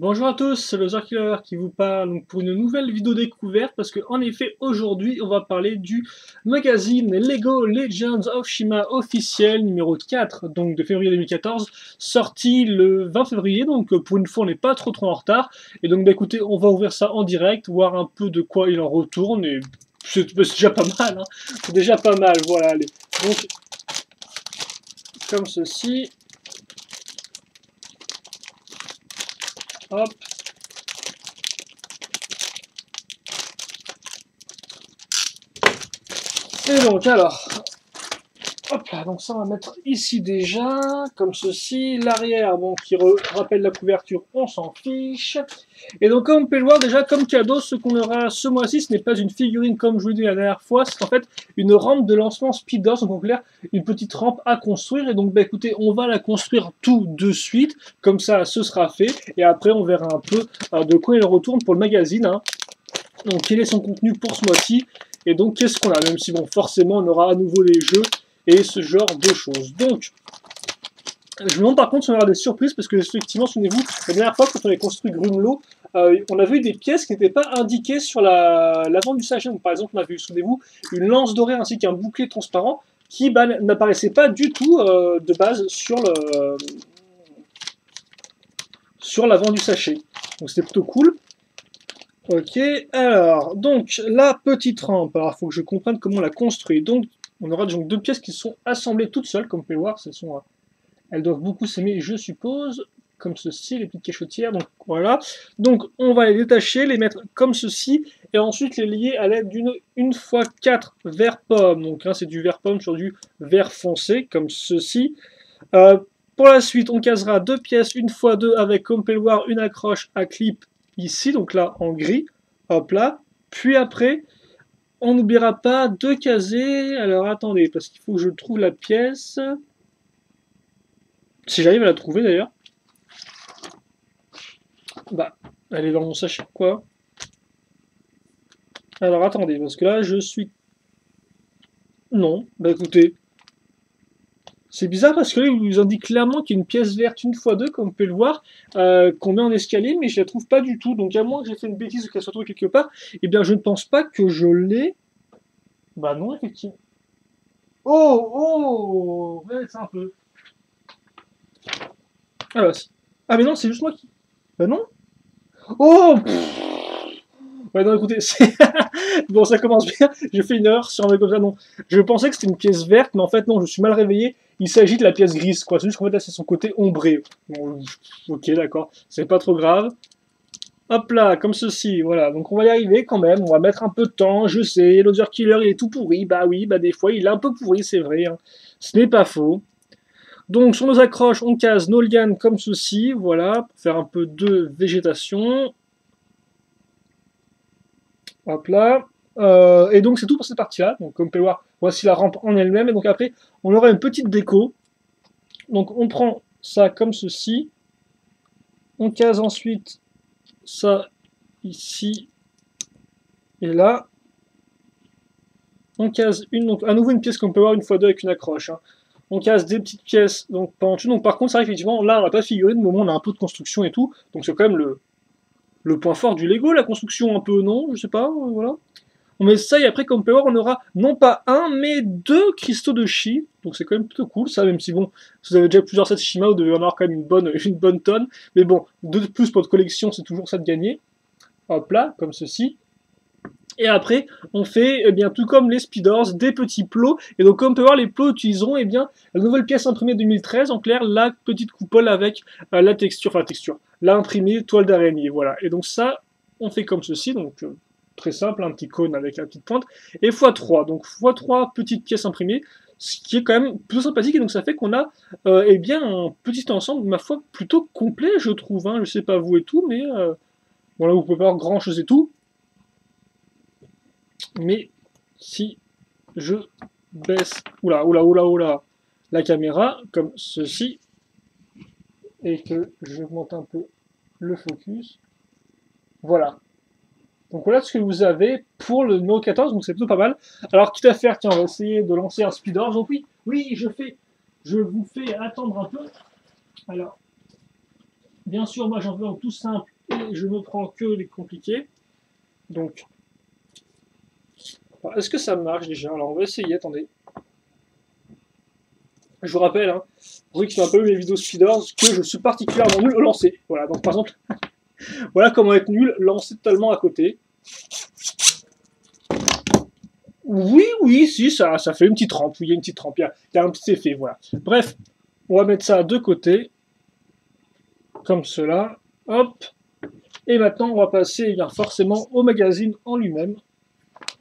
Bonjour à tous, c'est le Killer qui vous parle donc pour une nouvelle vidéo découverte parce que en effet aujourd'hui on va parler du magazine Lego Legends of Shima officiel numéro 4 donc de février 2014 sorti le 20 février donc pour une fois on n'est pas trop en retard et donc bah, écoutez on va ouvrir ça en direct voir un peu de quoi il en retourne et c'est déjà pas mal hein. C'est déjà pas mal voilà allez donc comme ceci hop. Et donc alors, hop là, donc ça on va mettre ici déjà, comme ceci, l'arrière, bon, qui rappelle la couverture, on s'en fiche. Et donc comme on peut le voir déjà, comme cadeau, ce qu'on aura ce mois-ci, ce n'est pas une figurine comme je vous l'ai dit la dernière fois, c'est en fait une rampe de lancement Speeders, donc en clair, une petite rampe à construire, et donc bah écoutez, on va la construire tout de suite, comme ça ce sera fait, et après on verra un peu de quoi il retourne pour le magazine, hein. Donc quel est son contenu pour ce mois-ci et donc qu'est-ce qu'on a, même si bon forcément on aura à nouveau les jeux et ce genre de choses. Donc je me demande par contre si on aura des surprises parce que effectivement souvenez-vous la dernière fois quand on avait construit Grumlow on avait eu des pièces qui n'étaient pas indiquées sur l'avant du sachet. Donc par exemple on avait eu souvenez-vous une lance dorée ainsi qu'un bouclier transparent qui n'apparaissait pas du tout de base sur l'avant du sachet. Donc c'était plutôt cool. Ok, alors, donc, la petite rampe, alors il faut que je comprenne comment on la construit. Donc, on aura donc deux pièces qui sont assemblées toutes seules, comme vous pouvez voir, elles doivent beaucoup s'aimer, je suppose, comme ceci, les petites cachotières, donc voilà. Donc, on va les détacher, les mettre comme ceci, et ensuite les lier à l'aide d'une 1x4 vert pomme. Donc là, c'est du vert pomme sur du vert foncé, comme ceci. Euh, pour la suite, on casera deux pièces 1x2 avec, comme vous pouvez le voir, une accroche à clip ici, donc là en gris, hop là. Puis après, on n'oubliera pas de caser. Alors attendez, parce qu'il faut que je trouve la pièce. Si j'arrive à la trouver d'ailleurs. Bah, elle est dans mon sachet quoi. Alors attendez, parce que là je suis. Non, bah écoutez. C'est bizarre parce que là, il nous indique clairement qu'il y a une pièce verte 1x2, comme vous pouvez le voir, qu'on met en escalier, mais je la trouve pas du tout. Donc à moins que j'ai fait une bêtise ou qu'elle soit trouvée quelque part, eh bien je ne pense pas que je l'ai. Bah non, effectivement. Oh, oh, ouais, c'est un peu. Ah, bah, ah mais non, c'est juste moi qui. Bah non. Oh pff. Ouais, non, écoutez, bon, ça commence bien. J'ai fait une heure sur un mec comme ça, non. Je pensais que c'était une pièce verte, mais en fait, non, je suis mal réveillé. Il s'agit de la pièce grise, quoi. C'est juste qu'en fait, là, c'est son côté ombré. Bon, ok, d'accord. C'est pas trop grave. Hop là, comme ceci, voilà. Donc on va y arriver quand même. On va mettre un peu de temps. Je sais, l'Other Killer, il est tout pourri. Bah oui, bah des fois, il est un peu pourri, c'est vrai, hein. Ce n'est pas faux. Donc sur nos accroches, on case nos lianes comme ceci, voilà, pour faire un peu de végétation. Hop là. Et donc c'est tout pour cette partie-là. Donc comme vous pouvez voir, voici la rampe en elle-même. Et donc après, on aura une petite déco. Donc on prend ça comme ceci. On case ensuite ça ici et là. On case donc à nouveau une pièce qu'on peut voir une fois deux avec une accroche, hein. On case des petites pièces donc pas en dessus. Donc par contre, c'est vrai qu'effectivement, là on n'a pas figuré de moment, on a un peu de construction et tout. Donc c'est quand même le point fort du Lego, la construction un peu, non, je sais pas, voilà. On met ça et après, comme on peut voir, on aura non pas un, mais deux cristaux de Chi. Donc c'est quand même plutôt cool, ça, même si bon, si vous avez déjà plusieurs sets Shima, vous devez en avoir quand même une bonne tonne. Mais bon, deux de plus pour votre collection, c'est toujours ça de gagner. Hop là, comme ceci. Et après, on fait, eh bien, tout comme les Speeders, des petits plots. Et donc, comme on peut voir, les plots utiliseront, eh bien, la nouvelle pièce imprimée 2013, en clair, la petite coupole avec la texture, l'imprimé toile d'araignée, voilà. Et donc ça, on fait comme ceci, donc très simple, un petit cône avec la petite pointe, et x3, donc x3 petites pièces imprimées, ce qui est quand même plutôt sympathique, et donc ça fait qu'on a, eh bien, un petit ensemble, ma foi, plutôt complet, je trouve, hein. Je sais pas vous et tout, mais voilà, vous pouvez pas voir grand chose et tout, mais si je baisse, oula, la caméra, comme ceci, et que je monte un peu le focus, voilà. Donc voilà ce que vous avez pour le numéro 14, donc c'est plutôt pas mal. Alors quitte à faire, tiens, on va essayer de lancer un speeder. Donc oui, je vous fais attendre un peu. Alors, Bien sûr, moi j'en veux en tout simple et je me prends que les compliqués. Donc, est-ce que ça marche déjà? Alors on va essayer, attendez. Je vous rappelle, hein, pour ceux qui n'ont pas vu mes vidéos speeders, que je suis particulièrement nul au lancer. Voilà, donc par exemple, voilà comment être nul, lancer totalement à côté. Oui, oui, si, ça fait une petite rampe, oui, il y a une petite rampe, il y a un petit effet, voilà. Bref, on va mettre ça de côté, comme cela, hop. Et maintenant, on va passer eh bien, forcément au magazine en lui-même.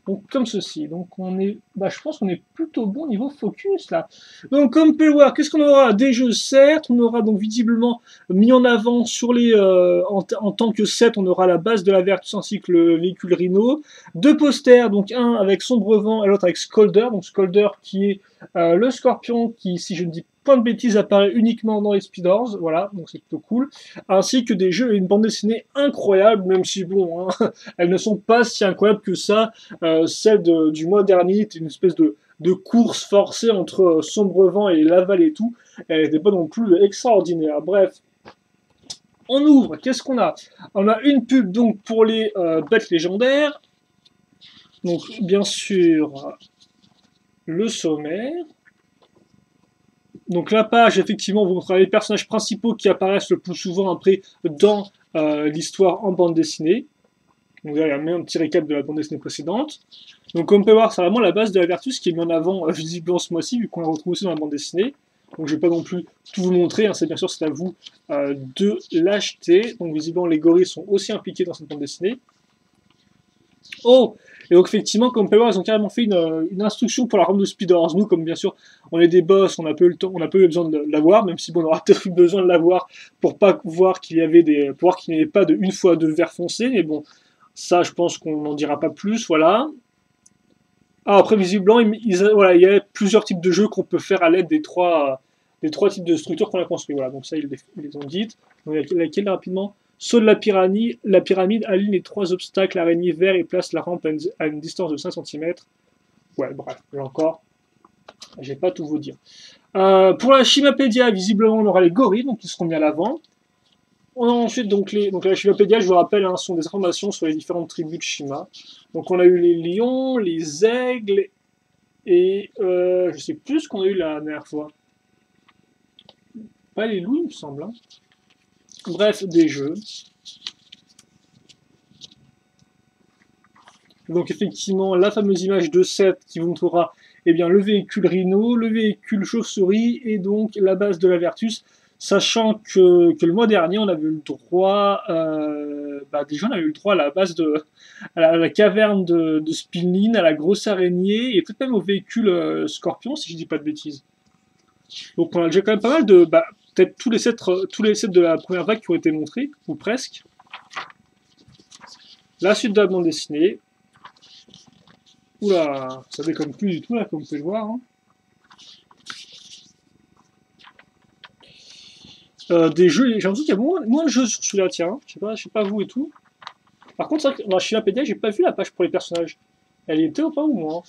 Donc comme ceci. Donc on est, je pense qu'on est plutôt bon niveau focus là. Donc comme on peut le voir, qu'est-ce qu'on aura? Des jeux certes, on aura donc visiblement mis en avant sur les, en tant que set, on aura la base de la Vertus ainsi que le véhicule Rhino. Deux posters, donc un avec Sombrevent et l'autre avec Scolder. Donc Scolder qui est le Scorpion qui, si je ne dis point de bêtises, apparaît uniquement dans les Speeders. Voilà, donc c'est plutôt cool. Ainsi que des jeux et une bande dessinée incroyable, même si bon, hein, elles ne sont pas si incroyables que ça. Celle du mois dernier était une espèce de course forcée entre Sombrevent et Laval et tout. Elle n'était pas non plus extraordinaire. Bref, on ouvre. Qu'est-ce qu'on a? On a une pub donc pour les bêtes légendaires. Donc bien sûr le sommaire. Donc la page, effectivement, vous montrez les personnages principaux qui apparaissent le plus souvent après dans l'histoire en bande dessinée. Donc là, il y a même un petit récap de la bande dessinée précédente. Donc comme on peut voir, c'est vraiment la base de la Vertus qui est mise en avant visiblement ce mois-ci, vu qu'on la retrouve aussi dans la bande dessinée. Donc je ne vais pas non plus tout vous montrer, hein, c'est bien sûr c'est à vous de l'acheter. Donc visiblement les gorilles sont aussi impliqués dans cette bande dessinée. Oh! Et donc effectivement, comme on peut voir, ils ont carrément fait une instruction pour la rampe de Speeders. Nous, comme bien sûr, on est des boss, on a peu eu le temps, on a peu eu besoin de l'avoir, même si bon, on aura peut-être eu besoin de l'avoir pour pas voir qu'il y avait pour voir qu'il n'y avait pas de une fois de vert foncé, mais bon, ça, je pense qu'on n'en dira pas plus, voilà. Ah, après, visiblement, voilà, il y a plusieurs types de jeux qu'on peut faire à l'aide des trois types de structures qu'on a construit. Voilà, donc ça, ils les ont dites. Donc, laquelle rapidement? Saut de la pyramide aligne les trois obstacles araignée vert et place la rampe à une distance de 5 cm. Ouais, bref, là encore, je vais pas tout vous dire. Pour la Chimapédia, visiblement, on aura les gorilles, donc ils seront mis à l'avant. On a ensuite donc la Chimapédia, je vous rappelle, hein, sont des informations sur les différentes tribus de Shima. Donc on a eu les lions, les aigles et je sais plus ce qu'on a eu la dernière fois. Pas les loups, il me semble. Hein. Bref, des jeux. Donc effectivement, la fameuse image de 7 qui vous montrera eh bien, le véhicule Rhino, le véhicule chauve-souris et donc la base de la Vertus. Sachant que le mois dernier, on avait eu le droit, déjà on a eu le droit à la base à la caverne de Spinlin, à la grosse araignée, et peut-être même au véhicule Scorpion, si je dis pas de bêtises. Donc on a déjà quand même pas mal de, peut-être tous les sets de la première vague qui ont été montrés, ou presque. La suite de la bande dessinée. Oula, ça déconne plus du tout là, comme vous pouvez le voir. Hein. Des jeux, j'ai l'impression qu'il y a moins de jeux sur celui-là, tiens. Je sais pas vous et tout. Par contre, c'est vrai que dans Chimapédia, j'ai pas vu la page pour les personnages. Elle y était ou pas ou moins?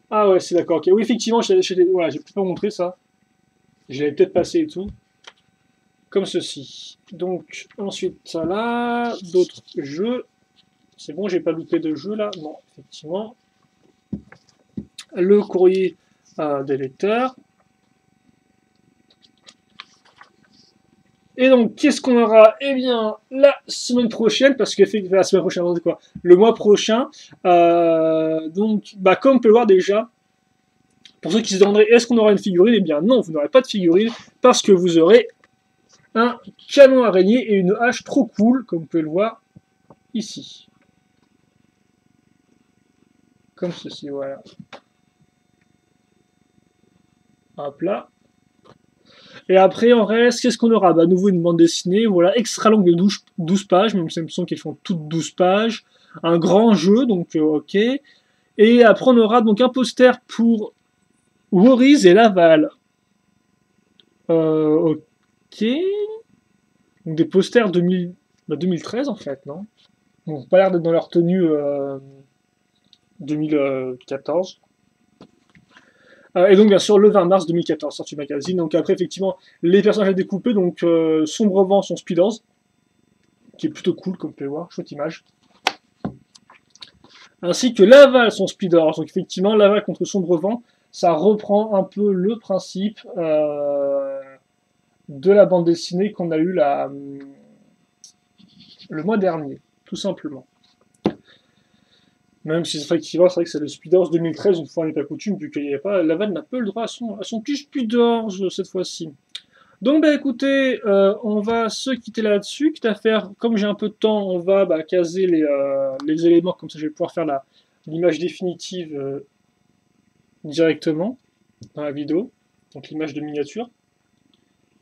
Ah ouais, c'est d'accord. Ok. Oui, effectivement, voilà, j'ai peut-être pas montré ça. Je l'avais peut-être passé et tout. Comme ceci. Donc, ensuite, ça là, d'autres jeux. C'est bon, j'ai pas loupé de jeu là. Non, effectivement. Le courrier des lecteurs. Et donc, qu'est-ce qu'on aura? Eh bien, la semaine prochaine, parce que la semaine prochaine, c'est quoi? Le mois prochain. Donc, comme on peut le voir déjà, pour ceux qui se demanderaient, est-ce qu'on aura une figurine? Eh bien, non, vous n'aurez pas de figurine, parce que vous aurez un canon araignée et une hache trop cool, comme vous pouvez le voir ici. Comme ceci, voilà. Hop là. Et après, en reste, qu'est-ce qu'on aura? À nouveau une bande dessinée, voilà, extra longue de 12 pages, même si il me semble qu'elles font toutes 12 pages. Un grand jeu, donc ok. Et après, on aura donc un poster pour Woriz et Laval. Ok. Donc des posters 2013 en fait, non? Bon, pas l'air d'être dans leur tenue 2014. Et donc, bien sûr, le 20 mars 2014, sorti magazine. Donc, après, effectivement, les personnages à découper. Donc, Sombre Vent, son Speeders, qui est plutôt cool, comme vous pouvez voir. Chouette image. Ainsi que Laval, son Speeders. Donc, effectivement, Laval contre Sombre Vent, ça reprend un peu le principe de la bande dessinée qu'on a eu le mois dernier, tout simplement. Même si effectivement, c'est vrai que c'est le Speeders 2013, une fois n'est pas coutume, vu qu'il n'y avait pas, Laval n'a pas eu le droit à son petit Speeders cette fois-ci. Donc bah écoutez, on va se quitter là-dessus, quitte à faire, comme j'ai un peu de temps, on va caser les éléments, comme ça je vais pouvoir faire l'image définitive directement dans la vidéo, donc l'image de miniature.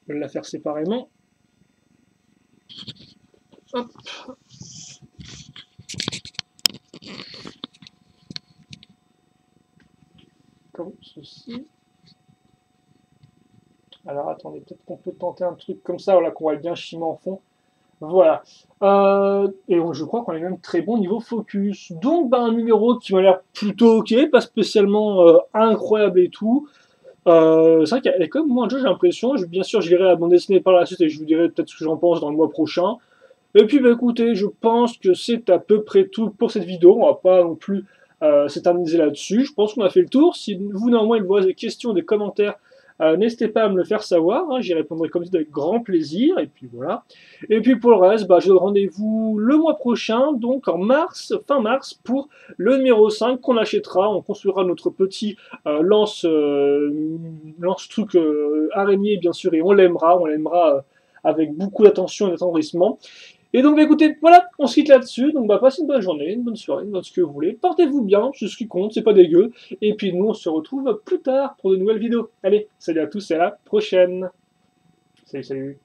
Je vais la faire séparément. Hop. Comme ceci. Alors attendez, peut-être qu'on peut tenter un truc comme ça, voilà, qu'on voit bien Shima en fond. Voilà. Et je crois qu'on est même très bon niveau focus. Donc un numéro qui m'a l'air plutôt ok, pas spécialement incroyable et tout. C'est vrai qu'il y a quand même moins de jeux, j'ai l'impression. Bien sûr, je lirai la bande dessinée par la suite et je vous dirai peut-être ce que j'en pense dans le mois prochain. Et puis écoutez, je pense que c'est à peu près tout pour cette vidéo. On va pas non plus s'éterniser là-dessus. Je pense qu'on a fait le tour. Si vous, néanmoins, il vous reste des questions, des commentaires, n'hésitez pas à me le faire savoir. Hein. J'y répondrai comme ça avec grand plaisir. Et puis voilà. Et puis pour le reste, je donne rendez-vous le mois prochain, donc en mars, fin mars, pour le numéro 5 qu'on achètera. On construira notre petit lance-truc araignée, bien sûr, et on l'aimera. On l'aimera avec beaucoup d'attention et d'attendrissement. Et donc, écoutez, voilà, on se quitte là-dessus. Donc, passez une bonne journée, une bonne soirée, une bonne ce que vous voulez. Portez-vous bien, c'est ce qui compte, c'est pas dégueu. Et puis, nous, on se retrouve plus tard pour de nouvelles vidéos. Allez, salut à tous et à la prochaine. Salut, salut.